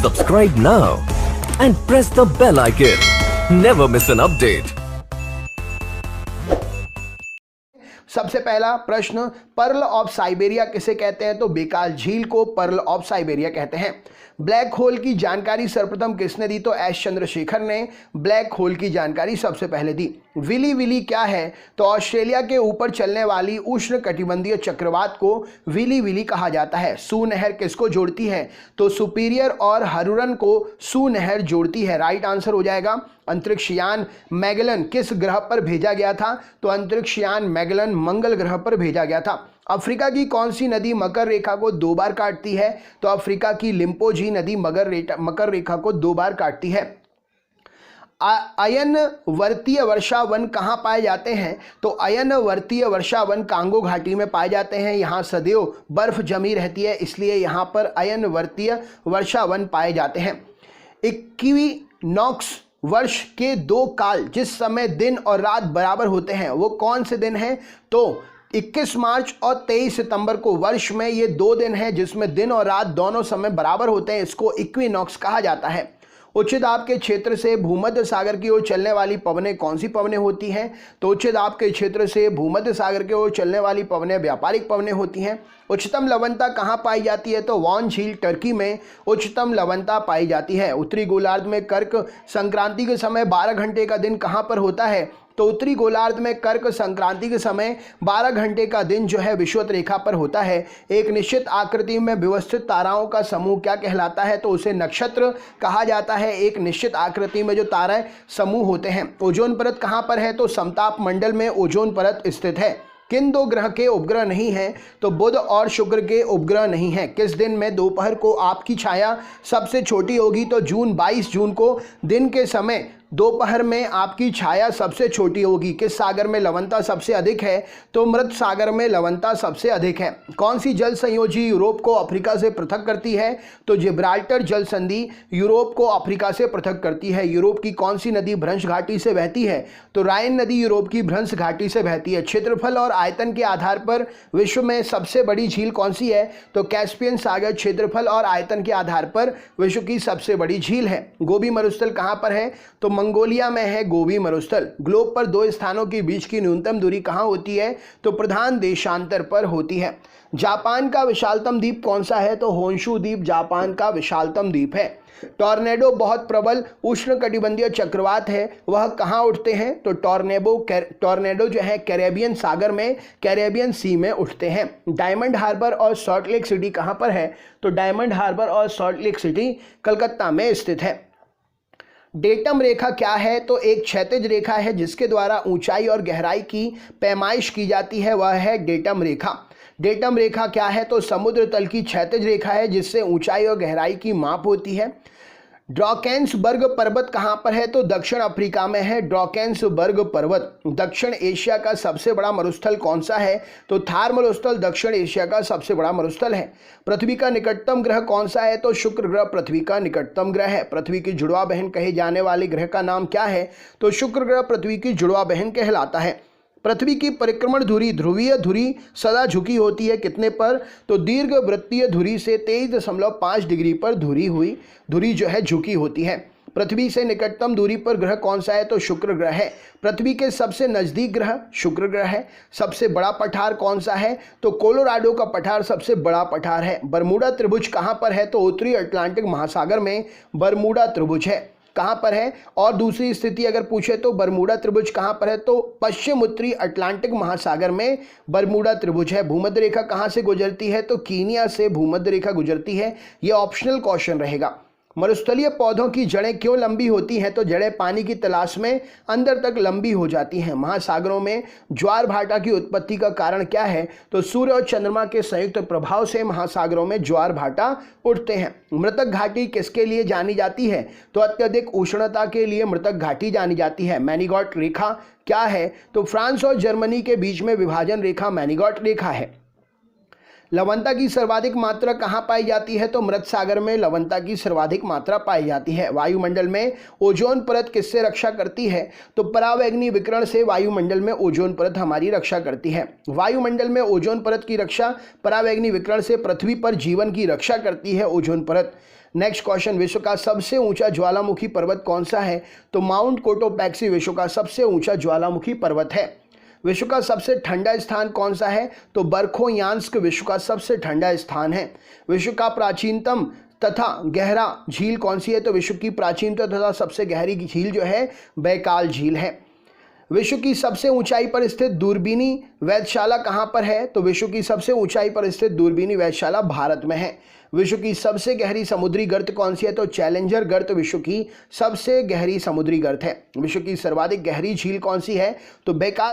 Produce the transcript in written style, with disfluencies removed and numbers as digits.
Subscribe now and press the bell icon. Never miss an update. सबसे पहला प्रश्न, pearl of Siberia किसे कहते हैं? तो बेकाल झील को पर्ल ऑफ साइबेरिया कहते हैं। ब्लैक होल की जानकारी सर्वप्रथम किसने दी? तो एस चंद्रशेखर ने ब्लैक होल की जानकारी सबसे पहले दी। विली विली क्या है? तो ऑस्ट्रेलिया के ऊपर चलने वाली उष्ण कटिबंधीय चक्रवात को विली विली कहा जाता है। सू नहर किसको जोड़ती है? तो सुपीरियर और हरुरन को सू नहर जोड़ती है। राइट आंसर हो जाएगा। अंतरिक्षयान मैगेलन किस ग्रह पर भेजा गया था? तो अंतरिक्षयान मैगेलन मंगल ग्रह पर भेजा गया था। अफ्रीका की कौन सी नदी मकर रेखा को 2 बार काटती है? तो अफ्रीका की लिम्पोजी नदी मकर रेखा को 2 बार काटती है। अयन वर्तीय वर्षा वन कहाँ पाए जाते हैं? तो अयन वर्तीय वर्षा वन कांगो घाटी में पाए जाते हैं। यहाँ सदैव बर्फ जमी रहती है, इसलिए यहाँ पर अयन वर्तीय वर्षा वन पाए जाते हैं। इक्विनॉक्स वर्ष के 2 काल जिस समय दिन और रात बराबर होते हैं वो कौन से दिन हैं? तो 21 मार्च और 23 सितंबर को वर्ष में ये 2 दिन हैं जिसमें दिन और रात दोनों समय बराबर होते हैं। इसको इक्विनॉक्स कहा जाता है। उच्च दाब के क्षेत्र से भूमध्य सागर की ओर चलने वाली पवनें कौन सी पवनें होती हैं? तो उच्च दाब के क्षेत्र से भूमध्य सागर की ओर चलने वाली पवनें व्यापारिक पवनें होती हैं। उच्चतम लवणता कहाँ पाई जाती है? तो वॉन झील टर्की में उच्चतम लवणता पाई जाती है। उत्तरी गोलार्ध में कर्क संक्रांति के समय 12 घंटे का दिन कहाँ पर होता है? तो उत्तरी गोलार्ध में कर्क संक्रांति के समय 12 घंटे का दिन जो है विषुवत रेखा पर होता है। एक निश्चित आकृति में व्यवस्थित ताराओं का समूह क्या कहलाता है? तो उसे नक्षत्र कहा जाता है। एक निश्चित आकृति में जो ताराएं समूह होते हैं। ओजोन परत कहाँ पर है? तो समताप मंडल में ओजोन परत स्थित है। किन 2 ग्रह के उपग्रह नहीं हैं? तो बुध और शुक्र के उपग्रह नहीं हैं। किस दिन में दोपहर को आपकी छाया सबसे छोटी होगी? तो 22 जून को दिन के समय दोपहर में आपकी छाया सबसे छोटी होगी। किस सागर में लवणता सबसे अधिक है? तो मृत सागर में लवणता सबसे अधिक है। कौन सी जल संयोजी यूरोप को अफ्रीका से पृथक करती है? तो जिब्राल्टर जल संधि यूरोप को अफ्रीका से पृथक करती है। यूरोप की कौन सी नदी भ्रंश घाटी से बहती है? तो राइन नदी यूरोप की भ्रंश घाटी से बहती है। क्षेत्रफल और आयतन के आधार पर विश्व में सबसे बड़ी झील कौन सी है? तो कैस्पियन सागर क्षेत्रफल और आयतन के आधार पर विश्व की सबसे बड़ी झील है। गोबी मरुस्थल कहाँ पर है? तो मंगोलिया में है गोबी मरुस्थल। ग्लोब पर 2 स्थानों के बीच की न्यूनतम दूरी कहाँ होती है? तो प्रधान देशांतर पर होती है। जापान का विशालतम द्वीप कौन सा है? तो होन्शु द्वीप जापान का विशालतम द्वीप है। टॉर्नेडो बहुत प्रबल उष्णकटिबंधीय चक्रवात है, वह कहाँ उठते हैं? तो टॉर्नेडो जो है कैरेबियन सागर में, कैरेबियन सी में उठते हैं। डायमंड हार्बर और सॉल्ट लेक सिटी कहाँ पर है? तो डायमंड हार्बर और सॉल्ट लेक सिटी कलकत्ता में स्थित है। डेटम रेखा क्या है? तो एक क्षैतिज रेखा है जिसके द्वारा ऊंचाई और गहराई की पैमाइश की जाती है, वह है डेटम रेखा। डेटम रेखा क्या है? तो समुद्र तल की क्षैतिज रेखा है जिससे ऊंचाई और गहराई की माप होती है। ड्रॉकेंसबर्ग पर्वत कहाँ पर है? तो दक्षिण अफ्रीका में है ड्रॉकेंसबर्ग पर्वत। दक्षिण एशिया का सबसे बड़ा मरुस्थल कौन सा है? तो थार मरुस्थल दक्षिण एशिया का सबसे बड़ा मरुस्थल है। पृथ्वी का निकटतम ग्रह कौन सा है? तो शुक्र ग्रह पृथ्वी का निकटतम ग्रह है। पृथ्वी की जुड़वा बहन कहे जाने वाले ग्रह का नाम क्या है? तो शुक्र ग्रह पृथ्वी की जुड़वा बहन कहलाता है। पृथ्वी की परिक्रमण धुरी ध्रुवीय धुरी सदा झुकी होती है कितने पर? तो दीर्घ वृत्तीय धुरी से 23.5 डिग्री पर धुरी जो है झुकी होती है। पृथ्वी से निकटतम दूरी पर ग्रह कौन सा है? तो शुक्र ग्रह है। पृथ्वी के सबसे नजदीक ग्रह शुक्र ग्रह है। सबसे बड़ा पठार कौन सा है? तो कोलोराडो का पठार सबसे बड़ा पठार है। बरमूडा त्रिभुज कहाँ पर है? तो उत्तरी अटलांटिक महासागर में बरमूडा त्रिभुज है। कहाँ पर है? और दूसरी स्थिति अगर पूछे तो बरमूडा त्रिभुज कहाँ पर है? तो पश्चिम उत्तरी अटलांटिक महासागर में बरमूडा त्रिभुज है। भूमध्य रेखा कहाँ से गुजरती है? तो कीनिया से भूमध्य रेखा गुजरती है। यह ऑप्शनल क्वेश्चन रहेगा। मरुस्थलीय पौधों की जड़ें क्यों लंबी होती हैं? तो जड़ें पानी की तलाश में अंदर तक लंबी हो जाती हैं। महासागरों में ज्वार भाटा की उत्पत्ति का कारण क्या है? तो सूर्य और चंद्रमा के संयुक्त प्रभाव से महासागरों में ज्वार भाटा उठते हैं। मृतक घाटी किसके लिए जानी जाती है? तो अत्यधिक उष्णता के लिए मृतक घाटी जानी जाती है। मैनीगॉट रेखा क्या है? तो फ्रांस और जर्मनी के बीच में विभाजन रेखा मैनीगॉट रेखा है। लवणता की सर्वाधिक मात्रा कहाँ पाई जाती है? तो मृत सागर में लवणता की सर्वाधिक मात्रा पाई जाती है। वायुमंडल में ओजोन परत किससे रक्षा करती है? तो परावैंगनी विकिरण से वायुमंडल में ओजोन परत हमारी रक्षा करती है। वायुमंडल में ओजोन परत की रक्षा परावैंगनी विकिरण से पृथ्वी पर जीवन की रक्षा करती है ओजोन परत। नेक्स्ट क्वेश्चन, विश्व का सबसे ऊंचा ज्वालामुखी पर्वत कौन सा है? तो माउंट कोटोपैक्सी विश्व का सबसे ऊंचा ज्वालामुखी पर्वत है। विश्व का सबसे ठंडा स्थान कौन सा है? तो बरखोयांस्क विश्व का सबसे ठंडा स्थान है। विश्व का प्राचीनतम तथा गहरा झील कौन सी है? तो विश्व की प्राचीनतम तथा सबसे गहरी झील जो है बैकाल झील है। विश्व की सबसे ऊंचाई पर स्थित दूरबीनी वेधशाला कहाँ पर है? तो विश्व की सबसे ऊंचाई पर स्थित दूरबीनी वेधशाला भारत में है। विश्व की सबसे गहरी समुद्री गर्त कौन सी है? तो चैलेंजर गर्त विश्व की सबसे गहरी समुद्री गर्त है। विश्व की सर्वाधिक गहरी झील कौन सी है? तो बैकाल